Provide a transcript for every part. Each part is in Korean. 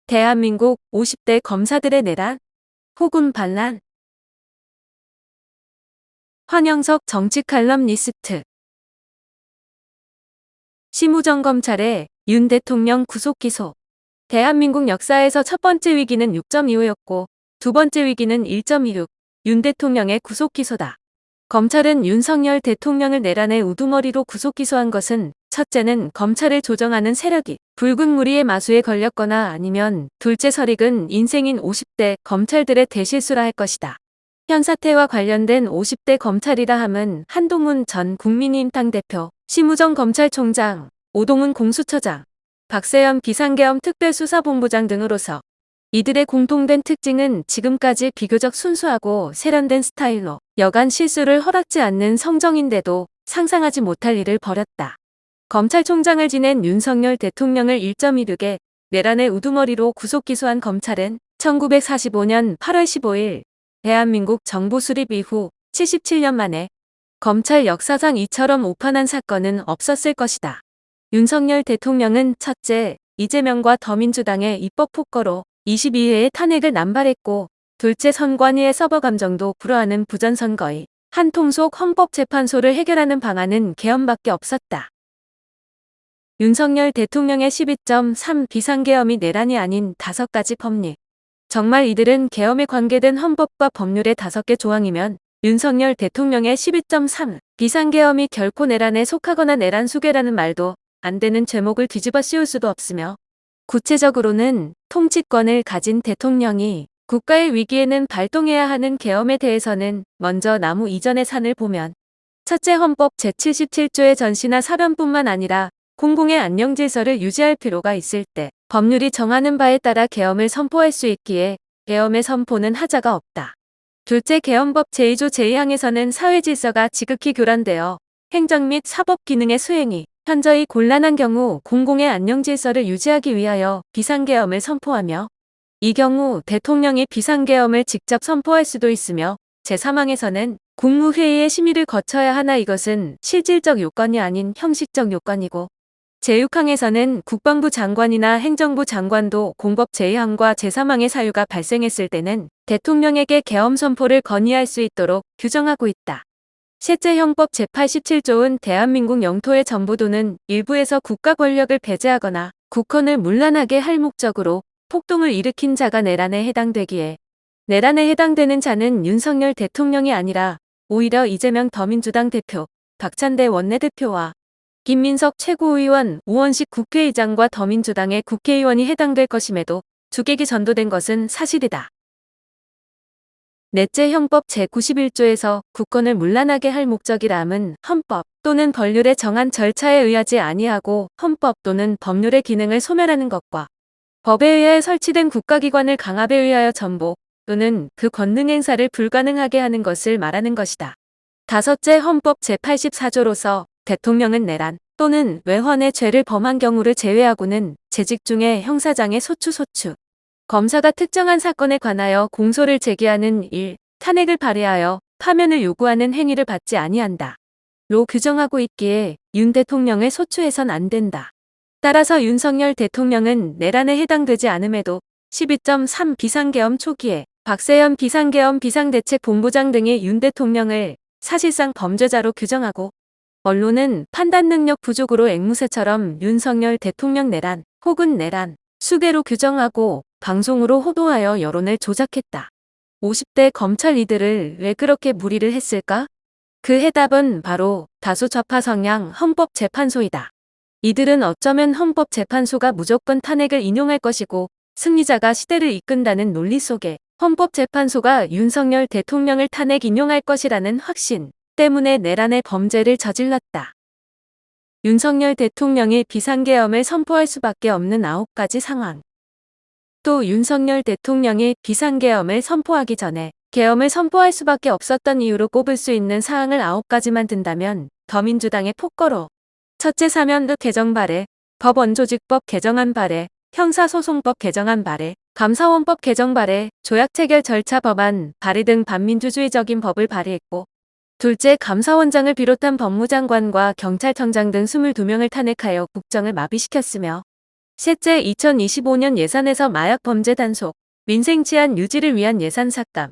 대한민국 50대 검사들의 내란, 혹은 반란. 황영석 정치 칼럼니스트. 심우정 검찰의 윤 대통령 구속 기소. 대한민국 역사에서 첫 번째 위기는 6.25였고 두 번째 위기는 1.26, 윤 대통령의 구속 기소다. 검찰은 윤석열 대통령을 내란의 우두머리로 구속 기소한 것은 첫째는 검찰을 조정하는 세력이 붉은 무리의 마수에 걸렸거나 아니면 둘째 설익은 인생인 50대 검찰들의 대실수라 할 것이다. 현 사태와 관련된 50대 검찰이라 함은 한동훈 전 국민의힘 대표, 심우정 검찰총장, 오동훈 공수처장, 박세현 비상계엄 특별수사본부장 등으로서 이들의 공통된 특징은 지금까지 비교적 순수하고 세련된 스타일로 여간 실수를 허락지 않는 성정인데도 상상하지 못할 일을 벌였다. 검찰총장을 지낸 윤석열 대통령을 1.26의 내란의 우두머리로 구속 기소한 검찰은 1945년 8월 15일 대한민국 정부 수립 이후 77년 만에 검찰 역사상 이처럼 오판한 사건은 없었을 것이다. 윤석열 대통령은 첫째, 이재명과 더민주당의 입법 폭거로 22회의 탄핵을 남발했고, 둘째, 선관위의 서버 감정도 불허하는 부전선거의 한 통속 헌법재판소를 해결하는 방안은 계엄밖에 없었다. 윤석열 대통령의 12.3 비상계엄이 내란이 아닌 5가지 법리. 정말 이들은 계엄에 관계된 헌법과 법률의 5개 조항이면 윤석열 대통령의 12.3 비상계엄이 결코 내란에 속하거나 내란 수괴라는 말도 안 되는 제목을 뒤집어 씌울 수도 없으며, 구체적으로는 통치권을 가진 대통령이 국가의 위기에는 발동해야 하는 계엄에 대해서는 먼저 나무 이전의 산을 보면, 첫째, 헌법 제77조의 전시나 사변뿐만 아니라 공공의 안녕질서를 유지할 필요가 있을 때 법률이 정하는 바에 따라 계엄을 선포할 수 있기에 계엄의 선포는 하자가 없다. 둘째, 계엄법 제2조 제2항에서는 사회질서가 지극히 교란되어 행정 및 사법 기능의 수행이 현저히 곤란한 경우 공공의 안녕질서를 유지하기 위하여 비상계엄을 선포하며, 이 경우 대통령이 비상계엄을 직접 선포할 수도 있으며, 제3항에서는 국무회의의 심의를 거쳐야 하나 이것은 실질적 요건이 아닌 형식적 요건이고, 제6항에서는 국방부 장관이나 행정부 장관도 공법 제2항과 제3항의 사유가 발생했을 때는 대통령에게 계엄 선포를 건의할 수 있도록 규정하고 있다. 셋째, 형법 제87조는 대한민국 영토의 전부도는 일부에서 국가 권력을 배제하거나 국헌을 문란하게 할 목적으로 폭동을 일으킨 자가 내란에 해당되기에, 내란에 해당되는 자는 윤석열 대통령이 아니라 오히려 이재명 더민주당 대표, 박찬대 원내대표와 김민석 최고위원, 우원식 국회의장과 더민주당의 국회의원이 해당될 것임에도 주객이 전도된 것은 사실이다. 넷째, 형법 제91조에서 국권을 문란하게 할 목적이라 함은 헌법 또는 법률에 정한 절차에 의하지 아니하고 헌법 또는 법률의 기능을 소멸하는 것과 법에 의하여 설치된 국가기관을 강압에 의하여 전복 또는 그 권능 행사를 불가능하게 하는 것을 말하는 것이다. 다섯째, 헌법 제84조로서 대통령은 내란 또는 외환의 죄를 범한 경우를 제외하고는 재직 중에 형사장의 소추, 검사가 특정한 사건에 관하여 공소를 제기하는 일, 탄핵을 발의하여 파면을 요구하는 행위를 받지 아니한다. 로 규정하고 있기에 윤 대통령을 소추해선 안 된다. 따라서 윤석열 대통령은 내란에 해당되지 않음에도 12.3 비상계엄 초기에 박세현 비상계엄 비상대책본부장 등이 윤 대통령을 사실상 범죄자로 규정하고, 언론은 판단 능력 부족으로 앵무새처럼 윤석열 대통령 내란 혹은 내란 수괴로 규정하고 방송으로 호도하여 여론을 조작했다. 50대 검찰 이들을 왜 그렇게 무리를 했을까? 그 해답은 바로 다수 좌파 성향 헌법재판소이다. 이들은 어쩌면 헌법재판소가 무조건 탄핵을 인용할 것이고 승리자가 시대를 이끈다는 논리 속에 헌법재판소가 윤석열 대통령을 탄핵 인용할 것이라는 확신 때문에 내란의 범죄를 저질렀다. 윤석열 대통령이 비상계엄을 선포할 수밖에 없는 9가지 상황. 또 윤석열 대통령이 비상계엄을 선포하기 전에 계엄을 선포할 수밖에 없었던 이유로 꼽을 수 있는 사항을 9가지만 든다면 더민주당의 폭거로: 첫째, 사면득 개정 발의, 법원조직법 개정안 발의, 형사소송법 개정안 발의, 감사원법 개정 발의, 조약체결 절차 법안 발의 등 반민주주의적인 법을 발의했고, 둘째, 감사원장을 비롯한 법무장관과 경찰청장 등 22명을 탄핵하여 국정을 마비시켰으며, 셋째, 2025년 예산에서 마약 범죄 단속, 민생 치안 유지를 위한 예산 삭감.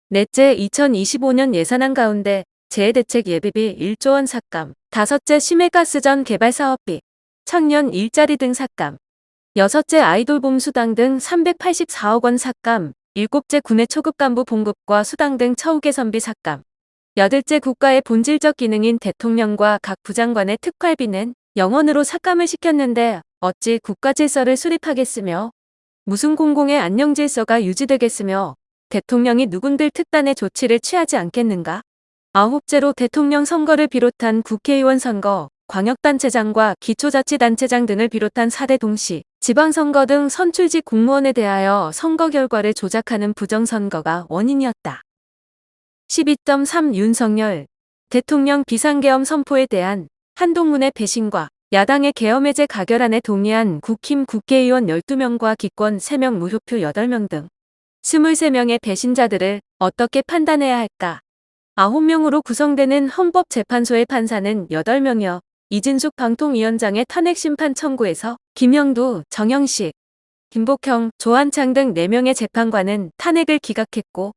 넷째, 2025년 예산안 가운데 재해대책 예비비 1조 원 삭감. 다섯째, 심해가스전 개발 사업비, 청년 일자리 등 삭감. 여섯째, 아이돌봄 수당 등 384억 원 삭감. 일곱째, 군의 초급 간부 봉급과 수당 등 처우 개선비 삭감. 여덟째, 국가의 본질적 기능인 대통령과 각 부장관의 특활비는 영원으로 삭감을 시켰는데 어찌 국가 질서를 수립하겠으며 무슨 공공의 안녕 질서가 유지되겠으며 대통령이 누군들 특단의 조치를 취하지 않겠는가? 아홉째로 대통령 선거를 비롯한 국회의원 선거, 광역단체장과 기초자치단체장 등을 비롯한 4대 동시, 지방선거 등 선출직 공무원에 대하여 선거 결과를 조작하는 부정선거가 원인이었다. 12.3 윤석열 대통령 비상계엄 선포에 대한 한동훈의 배신과 야당의 계엄해제 가결안에 동의한 국힘 국회의원 12명과 기권 3명 무효표 8명 등 23명의 배신자들을 어떻게 판단해야 할까? 9명으로 구성되는 헌법재판소의 판사는 8명이어 이진숙 방통위원장의 탄핵심판 청구에서 김영두, 정영식, 김복형, 조한창 등 4명의 재판관은 탄핵을 기각했고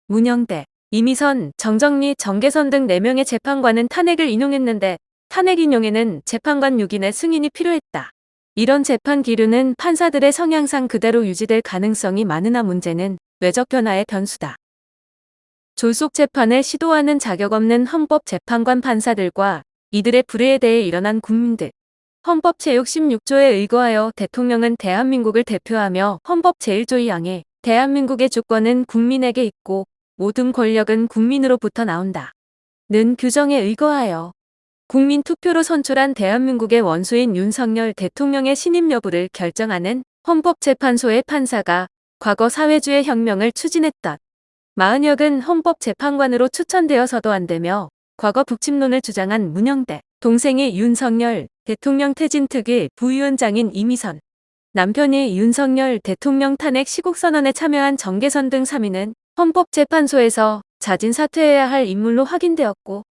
문영대, 이미선, 정정리, 정계선 등 4명의 재판관은 탄핵을 인용했는데 탄핵 인용에는 재판관 6인의 승인이 필요했다. 이런 재판 기류는 판사들의 성향상 그대로 유지될 가능성이 많으나 문제는 외적 변화의 변수다. 졸속 재판을 시도하는 자격 없는 헌법재판관 판사들과 이들의 불의에 대해 일어난 국민들. 헌법 제66조에 의거하여 대통령은 대한민국을 대표하며 헌법 제1조 2항에 대한민국의 주권은 국민에게 있고 모든 권력은 국민으로부터 나온다. 는 규정에 의거하여 국민 투표로 선출한 대한민국의 원수인 윤석열 대통령의 신임 여부를 결정하는 헌법재판소의 판사가 과거 사회주의 혁명을 추진했던 마은혁은 헌법재판관으로 추천되어서도 안되며 과거 북침론을 주장한 문영대, 동생이 윤석열 대통령 퇴진 특위 부위원장인 이미선, 남편이 윤석열 대통령 탄핵 시국선언에 참여한 정계선 등 3인은 헌법재판소에서 자진 사퇴해야 할 인물로 확인되었고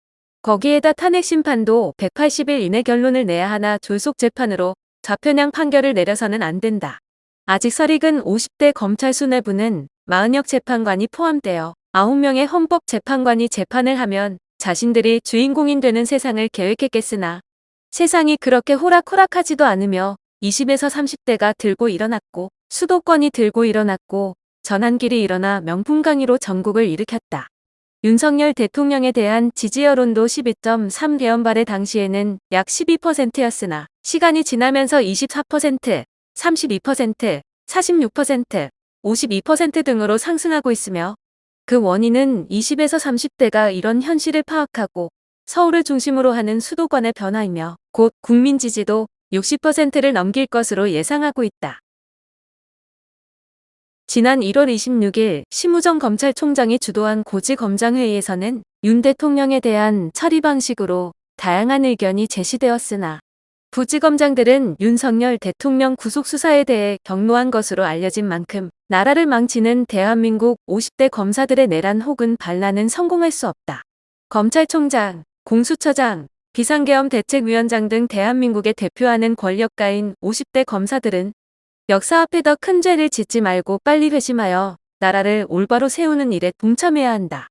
거기에다 탄핵심판도 180일 이내 결론을 내야 하나 졸속 재판으로 좌편향 판결을 내려서는 안 된다. 아직 설익은 50대 검찰 수뇌부는 마은혁 재판관이 포함되어 9명의 헌법재판관이 재판을 하면 자신들이 주인공인 되는 세상을 계획했겠으나 세상이 그렇게 호락호락하지도 않으며 20에서 30대가 들고 일어났고 수도권이 들고 일어났고 전환길이 일어나 명품 강의로 전국을 일으켰다. 윤석열 대통령에 대한 지지 여론도 12.3 개헌 발의 당시에는 약 12%였으나 시간이 지나면서 24%, 32%, 46%, 52% 등으로 상승하고 있으며 그 원인은 20에서 30대가 이런 현실을 파악하고 서울을 중심으로 하는 수도권의 변화이며 곧 국민 지지도 60%를 넘길 것으로 예상하고 있다. 지난 1월 26일 심우정 검찰총장이 주도한 고지검장회의에서는 윤 대통령에 대한 처리 방식으로 다양한 의견이 제시되었으나 부지검장들은 윤석열 대통령 구속수사에 대해 경로한 것으로 알려진 만큼 나라를 망치는 대한민국 50대 검사들의 내란 혹은 반란은 성공할 수 없다. 검찰총장, 공수처장, 비상계엄 대책위원장 등 대한민국의 대표하는 권력가인 50대 검사들은 역사 앞에 더 큰 죄를 짓지 말고 빨리 회심하여 나라를 올바로 세우는 일에 동참해야 한다.